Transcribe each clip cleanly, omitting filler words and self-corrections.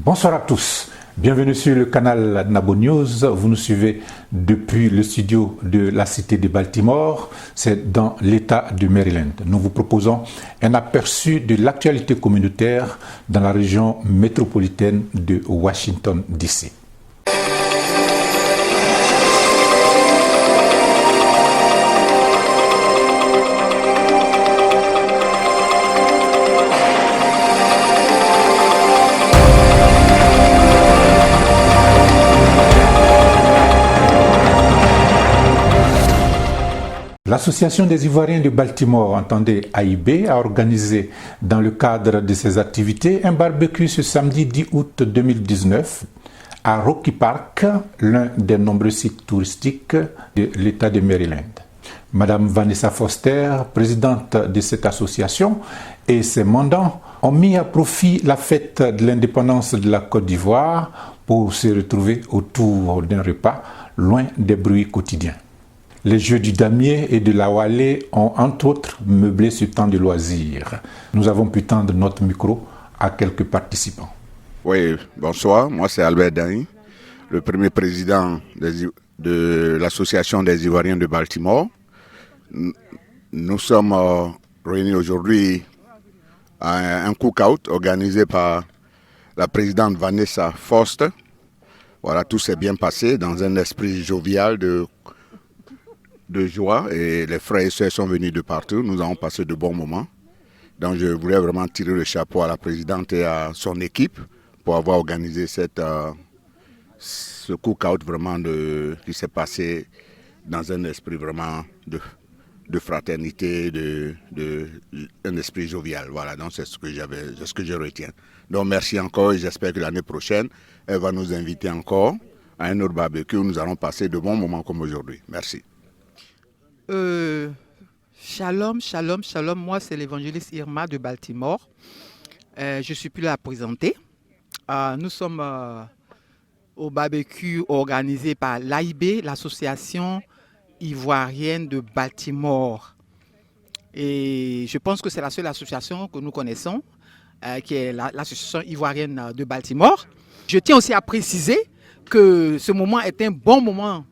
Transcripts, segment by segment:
Bonsoir à tous, bienvenue sur le canal Nabo News. Vous nous suivez depuis le studio de la cité de Baltimore, c'est dans l'État du Maryland. Nous vous proposons un aperçu de l'actualité communautaire dans la région métropolitaine de Washington, D.C. L'Association des Ivoiriens de Baltimore, entendez AIB, a organisé dans le cadre de ses activités un barbecue ce samedi 10 août 2019 à Rocky Park, l'un des nombreux sites touristiques de l'État de Maryland. Madame Vanessa Foster, présidente de cette association, et ses mandants ont mis à profit la fête de l'indépendance de la Côte d'Ivoire pour se retrouver autour d'un repas loin des bruits quotidiens. Les Jeux du damier et de la Wallet ont entre autres meublé ce temps de loisirs. Nous avons pu tendre notre micro à quelques participants. Oui, bonsoir. Moi, c'est Albert Dain, le premier président de l'Association des Ivoiriens de Baltimore. Nous sommes réunis aujourd'hui à un cookout organisé par la présidente Vanessa Foster. Voilà, tout s'est bien passé dans un esprit jovial de joie et les frères et sœurs sont venus de partout. Nous avons passé de bons moments. Donc je voulais vraiment tirer le chapeau à la présidente et à son équipe pour avoir organisé ce cookout vraiment qui s'est passé dans un esprit vraiment de fraternité, un esprit jovial. Voilà, donc c'est ce que je retiens. Donc merci encore et j'espère que l'année prochaine, elle va nous inviter encore à un autre barbecue où nous allons passer de bons moments comme aujourd'hui. Merci. Shalom. Moi, c'est l'évangéliste Irma de Baltimore. Je ne suis plus là à présenter. Nous sommes au barbecue organisé par l'AIB, l'Association ivoirienne de Baltimore. Et je pense que c'est la seule association que nous connaissons, qui est l'Association ivoirienne de Baltimore. Je tiens aussi à préciser que ce moment est un bon moment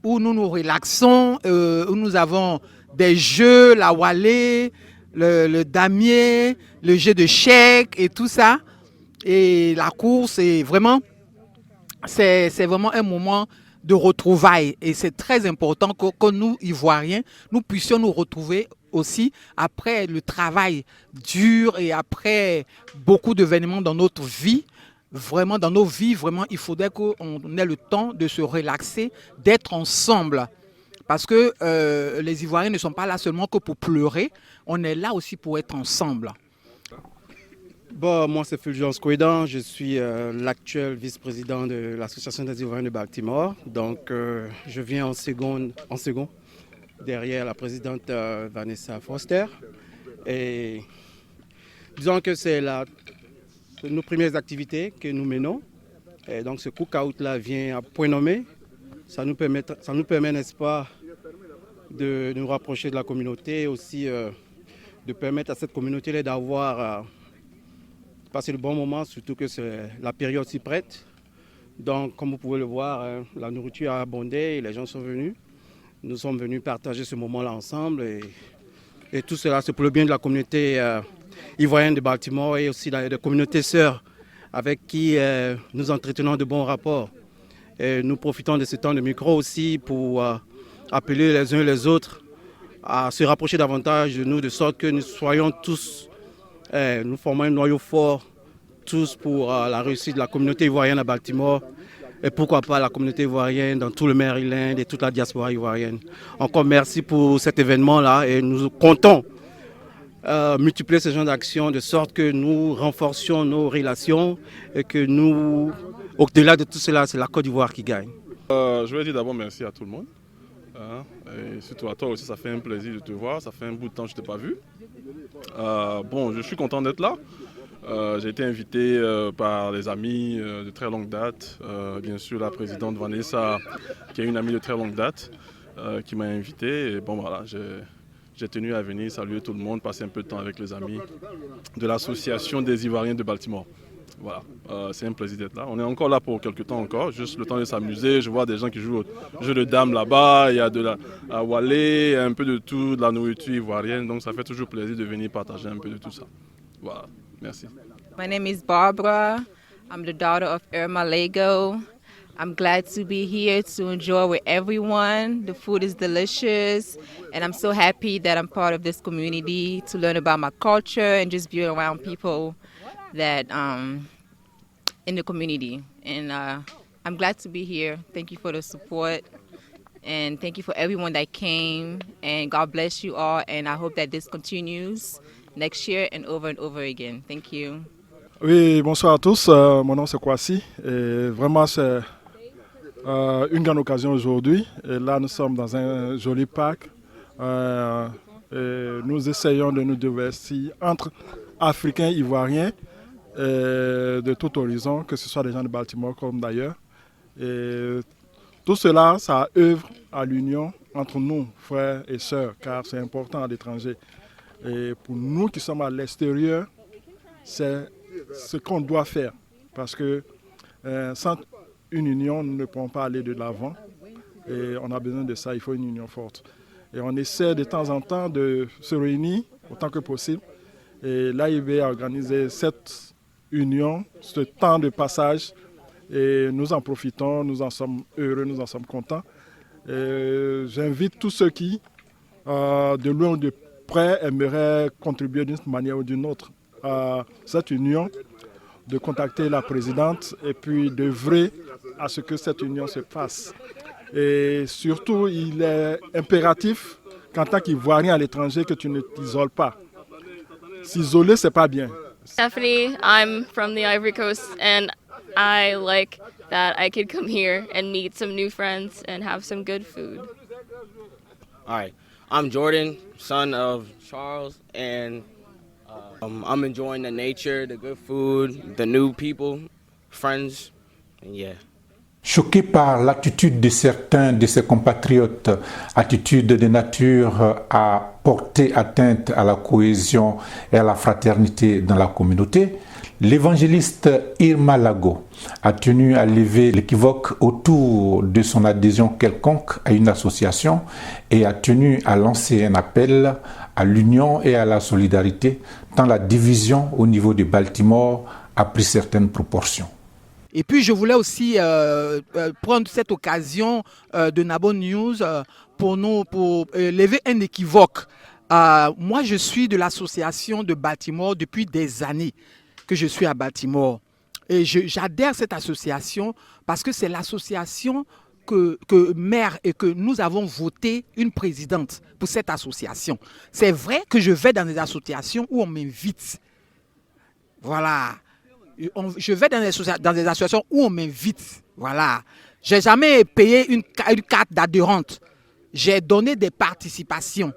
où nous nous relaxons, où nous avons des jeux, la Wallet, le damier, le jeu de chèques et tout ça. Et la course, c'est vraiment un moment de retrouvailles. Et c'est très important que nous, Ivoiriens, nous puissions nous retrouver aussi après le travail dur et après beaucoup d'événements dans notre vie. Vraiment, dans nos vies, vraiment, il faudrait qu'on ait le temps de se relaxer, d'être ensemble. Parce que les Ivoiriens ne sont pas là seulement que pour pleurer, on est là aussi pour être ensemble. Bon, moi, c'est Fulgence Kouedan, je suis l'actuel vice-président de l'Association des Ivoiriens de Baltimore. Donc, je viens en second, derrière la présidente Vanessa Foster. Et disons que c'est nos premières activités que nous menons. Et donc ce cookout-là vient à point nommé. Ça nous permet, n'est-ce pas, de nous rapprocher de la communauté, aussi de permettre à cette communauté d'avoir passé de bons moments, surtout que la période s'y prête. Donc comme vous pouvez le voir, la nourriture a abondé et les gens sont venus. Nous sommes venus partager ce moment-là ensemble et tout cela c'est pour le bien de la communauté ivoirienne de Baltimore et aussi des communautés sœurs avec qui nous entretenons de bons rapports. Et nous profitons de ce temps de micro aussi pour appeler les uns et les autres à se rapprocher davantage de nous, de sorte que nous soyons tous, nous formons un noyau fort, tous pour la réussite de la communauté ivoirienne à Baltimore et pourquoi pas la communauté ivoirienne dans tout le Maryland et toute la diaspora ivoirienne. Encore merci pour cet événement-là et nous comptons multiplier ce genre d'actions de sorte que nous renforcions nos relations et que nous, au-delà de tout cela, c'est la Côte d'Ivoire qui gagne. Je vais dire d'abord merci à tout le monde. Et surtout à toi aussi, ça fait un plaisir de te voir. Ça fait un bout de temps que je ne t'ai pas vu. Je suis content d'être là. J'ai été invité par des amis de très longue date. Bien sûr, la présidente Vanessa, qui est une amie de très longue date, qui m'a invité. Et j'ai tenu à venir saluer tout le monde, passer un peu de temps avec les amis de l'Association des Ivoiriens de Baltimore. Voilà, c'est un plaisir d'être là. On est encore là pour quelques temps encore, juste le temps de s'amuser. Je vois des gens qui jouent au jeu de dames là-bas, il y a de la à Wallet, un peu de tout, de la nourriture ivoirienne. Donc ça fait toujours plaisir de venir partager un peu de tout ça. Voilà, merci. My name is Barbara. I'm the daughter of Irma Lego. I'm glad to be here to enjoy with everyone. The food is delicious, and I'm so happy that I'm part of this community to learn about my culture and just be around people that in the community. And I'm glad to be here. Thank you for the support, and thank you for everyone that came. And God bless you all. And I hope that this continues next year and over again. Thank you. Oui, bonsoir à tous. Mon nom c'est Kwasi. Et vraiment c'est une grande occasion aujourd'hui. Et là, nous sommes dans un joli parc. Et nous essayons de nous diversifier entre Africains, Ivoiriens, de tout horizon, que ce soit des gens de Baltimore comme d'ailleurs. Et tout cela, ça œuvre à l'union entre nous, frères et sœurs, car c'est important à l'étranger. Et pour nous qui sommes à l'extérieur, c'est ce qu'on doit faire. Parce que sans une union, nous ne pourrons pas aller de l'avant. Et on a besoin de ça, il faut une union forte. Et on essaie de temps en temps de se réunir autant que possible. Et l'AIB a organisé cette union, ce temps de passage. Et nous en profitons, nous en sommes heureux, nous en sommes contents. Et j'invite tous ceux qui, de loin ou de près, aimeraient contribuer d'une manière ou d'une autre à cette union, de contacter la présidente et puis d'œuvrer à ce que cette union se fasse. Et surtout, il est impératif qu'en tant qu'Ivoirien à l'étranger, que tu ne t'isoles pas. S'isoler, c'est pas bien. Stephanie, I'm from the Ivory Coast and I like that I could come here and meet some new friends and have some good food. All right, I'm Jordan, son of Charles, and I'm enjoying the nature, the good food, the new people, friends, and yeah. Choqué par l'attitude de certains de ses compatriotes, attitude de nature à porter atteinte à la cohésion et à la fraternité dans la communauté, l'évangéliste Irma Lago a tenu à lever l'équivoque autour de son adhésion quelconque à une association et a tenu à lancer un appel à l'union et à la solidarité, tant la division au niveau de Baltimore a pris certaines proportions. Et puis, je voulais aussi prendre cette occasion de Nabo News pour lever un équivoque. Moi, je suis de l'association de Baltimore depuis des années que je suis à Baltimore. Et j'adhère à cette association parce que c'est l'association que maire et que nous avons voté une présidente pour cette association. C'est vrai que je vais dans des associations où on m'invite. Voilà. Je vais dans des associations où on m'invite. Voilà. Je n'ai jamais payé une carte d'adhérente. J'ai donné des participations.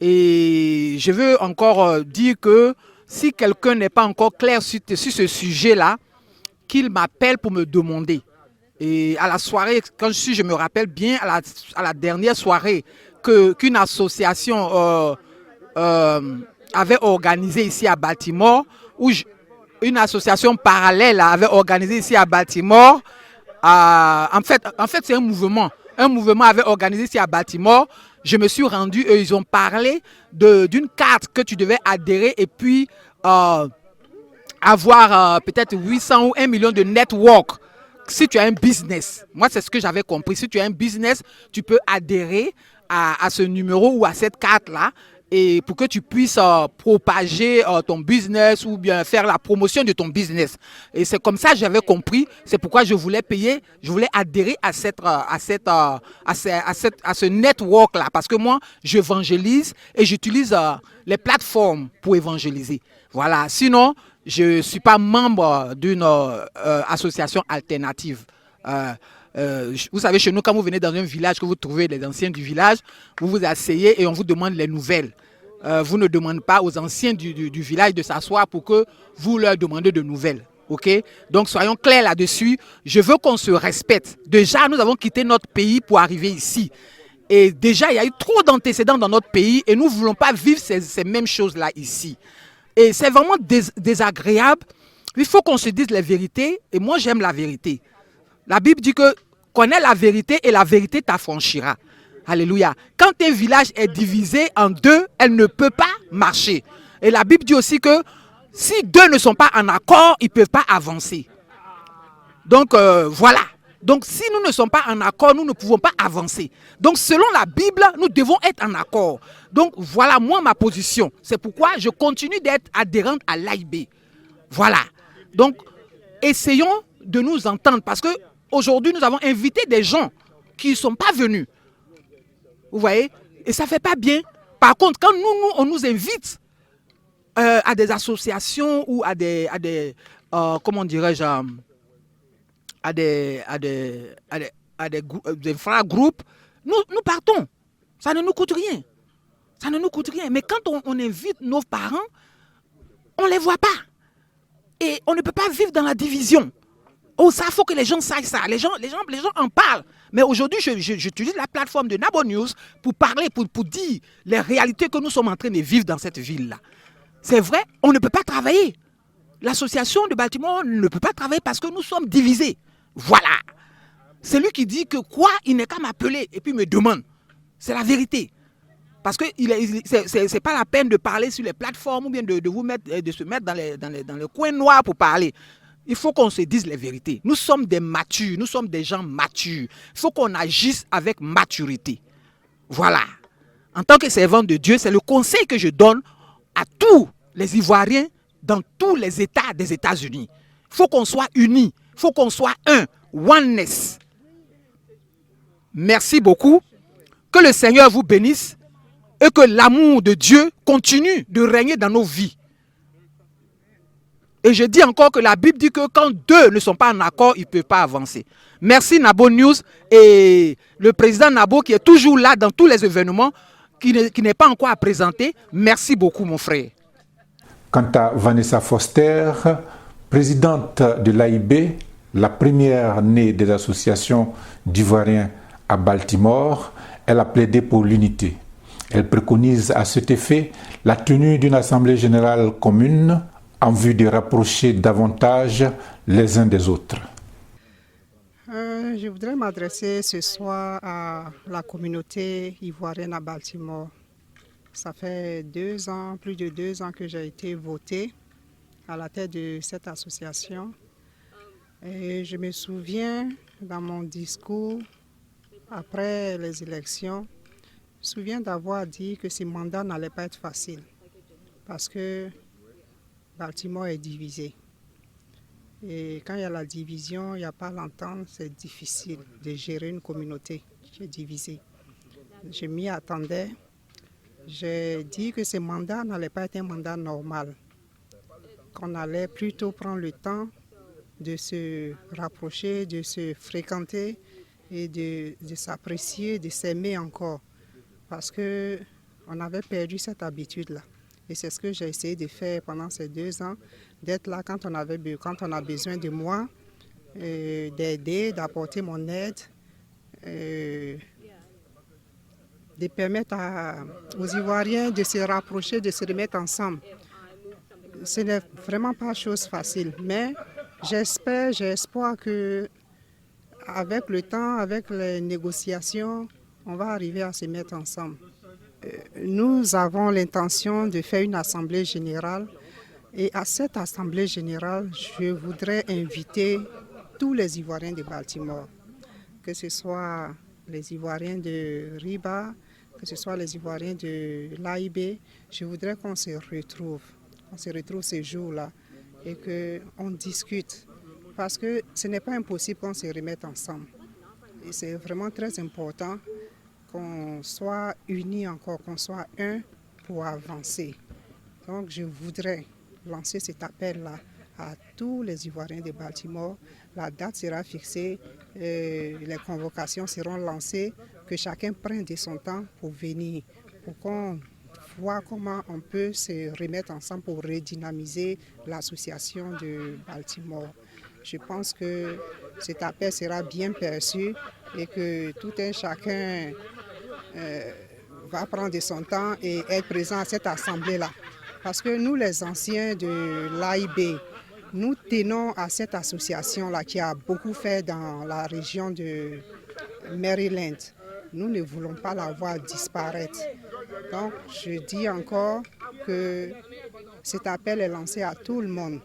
Et je veux encore dire que si quelqu'un n'est pas encore clair sur ce sujet-là, qu'il m'appelle pour me demander. Et à la soirée, je me rappelle bien, à la dernière soirée qu'une association avait organisée ici à Baltimore, une association parallèle avait organisé ici à Baltimore. En fait, c'est un mouvement. Un mouvement avait organisé ici à Baltimore. Je me suis rendu et ils ont parlé d'une carte que tu devais adhérer et puis avoir peut-être 800 ou 1 million de network. Si tu as un business, moi c'est ce que j'avais compris. Si tu as un business, tu peux adhérer à ce numéro ou à cette carte-là. Et pour que tu puisses propager ton business ou bien faire la promotion de ton business. Et c'est comme ça que j'avais compris. C'est pourquoi je voulais adhérer à ce network-là. Parce que moi, j'évangélise et j'utilise les plateformes pour évangéliser. Voilà. Sinon, je ne suis pas membre d'une association alternative. Vous savez, chez nous, quand vous venez dans un village, que vous trouvez les anciens du village, vous vous asseyez et on vous demande les nouvelles. Vous ne demandez pas aux anciens du village de s'asseoir pour que vous leur demandiez de nouvelles. Okay? Donc, soyons clairs là-dessus. Je veux qu'on se respecte. Déjà, nous avons quitté notre pays pour arriver ici. Et déjà, il y a eu trop d'antécédents dans notre pays et nous ne voulons pas vivre ces mêmes choses-là ici. Et c'est vraiment désagréable Il faut qu'on se dise les vérités, et moi j'aime la vérité. La Bible dit que connais la vérité et la vérité t'affranchira. Alléluia. Quand un village est divisé en deux, elle ne peut pas marcher. Et la Bible dit aussi que si deux ne sont pas en accord, ils ne peuvent pas avancer. Donc voilà. Donc si nous ne sommes pas en accord, nous ne pouvons pas avancer. Donc selon la Bible, nous devons être en accord. Donc voilà moi ma position. C'est pourquoi je continue d'être adhérente à l'AIB. Voilà. Donc essayons de nous entendre parce qu'aujourd'hui nous avons invité des gens qui ne sont pas venus. Vous voyez? Et ça ne fait pas bien. Par contre, quand on nous invite à des associations ou à des comment dirais-je, à des frères groupes, nous partons. Ça ne nous coûte rien. Ça ne nous coûte rien. Mais quand on invite nos parents, on ne les voit pas. Et on ne peut pas vivre dans la division. Oh, ça, il faut que les gens sachent ça. Les gens en parlent. Mais aujourd'hui, j'utilise la plateforme de Nabo News pour parler, pour dire les réalités que nous sommes en train de vivre dans cette ville-là. C'est vrai, on ne peut pas travailler. L'association de Baltimore ne peut pas travailler parce que nous sommes divisés. Voilà. C'est lui qui dit que quoi, il n'est qu'à m'appeler et puis me demande. C'est la vérité. Parce que ce n'est pas la peine de parler sur les plateformes ou bien de se mettre dans les coins noirs pour parler. Il faut qu'on se dise les vérités. Nous sommes des matures, nous sommes des gens matures. Il faut qu'on agisse avec maturité. Voilà. En tant que servant de Dieu, c'est le conseil que je donne à tous les Ivoiriens dans tous les États des États-Unis. Il faut qu'on soit unis. Il faut qu'on soit un. Oneness. Merci beaucoup. Que le Seigneur vous bénisse et que l'amour de Dieu continue de régner dans nos vies. Et je dis encore que la Bible dit que quand deux ne sont pas en accord, ils ne peuvent pas avancer. Merci Nabo News et le président Nabo qui est toujours là dans tous les événements, qui n'est pas encore à présenter. Merci beaucoup mon frère. Quant à Vanessa Foster, présidente de l'AIB, la première née des associations d'Ivoiriens à Baltimore, elle a plaidé pour l'unité. Elle préconise à cet effet la tenue d'une assemblée générale commune en vue de rapprocher davantage les uns des autres. Je voudrais m'adresser ce soir à la communauté ivoirienne à Baltimore. Ça fait 2 ans, plus de 2 ans que j'ai été votée à la tête de cette association. Et je me souviens dans mon discours après les élections, je me souviens d'avoir dit que ce mandat n'allait pas être facile parce que Baltimore est divisé. Et quand il y a la division, il n'y a pas l'entente, c'est difficile de gérer une communauté qui est divisée. Je m'y attendais. J'ai dit que ce mandat n'allait pas être un mandat normal, qu'on allait plutôt prendre le temps de se rapprocher, de se fréquenter et de s'apprécier, de s'aimer encore. Parce qu'on avait perdu cette habitude-là. Et c'est ce que j'ai essayé de faire pendant ces 2 ans, d'être là quand on a besoin de moi, d'aider, d'apporter mon aide, de permettre aux Ivoiriens de se rapprocher, de se remettre ensemble. Ce n'est vraiment pas chose facile, mais j'ai espoir qu'avec le temps, avec les négociations, on va arriver à se mettre ensemble. Nous avons l'intention de faire une assemblée générale et à cette assemblée générale, je voudrais inviter tous les Ivoiriens de Baltimore, que ce soit les Ivoiriens de Riba, que ce soit les Ivoiriens de l'AIB. Je voudrais qu'on se retrouve ces jours-là et qu'on discute parce que ce n'est pas impossible qu'on se remette ensemble. Et c'est vraiment très important qu'on soit unis encore, qu'on soit un pour avancer. Donc je voudrais lancer cet appel-là à tous les Ivoiriens de Baltimore. La date sera fixée, les convocations seront lancées, que chacun prenne de son temps pour venir, pour qu'on voit comment on peut se remettre ensemble pour redynamiser l'association de Baltimore. Je pense que cet appel sera bien perçu et que tout un chacun va prendre son temps et être présent à cette assemblée-là. Parce que nous, les anciens de l'AIB, Nous tenons à cette association-là qui a beaucoup fait dans la région de Maryland. Nous ne voulons pas la voir disparaître. Donc, je dis encore que cet appel est lancé à tout le monde,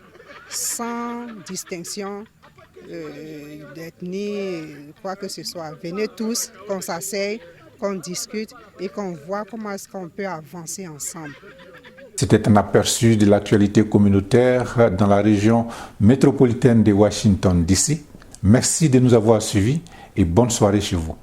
sans distinction d'ethnie, quoi que ce soit. Venez tous, qu'on s'asseye, qu'on discute et qu'on voit comment est-ce qu'on peut avancer ensemble. C'était un aperçu de l'actualité communautaire dans la région métropolitaine de Washington, D.C. Merci de nous avoir suivis et bonne soirée chez vous.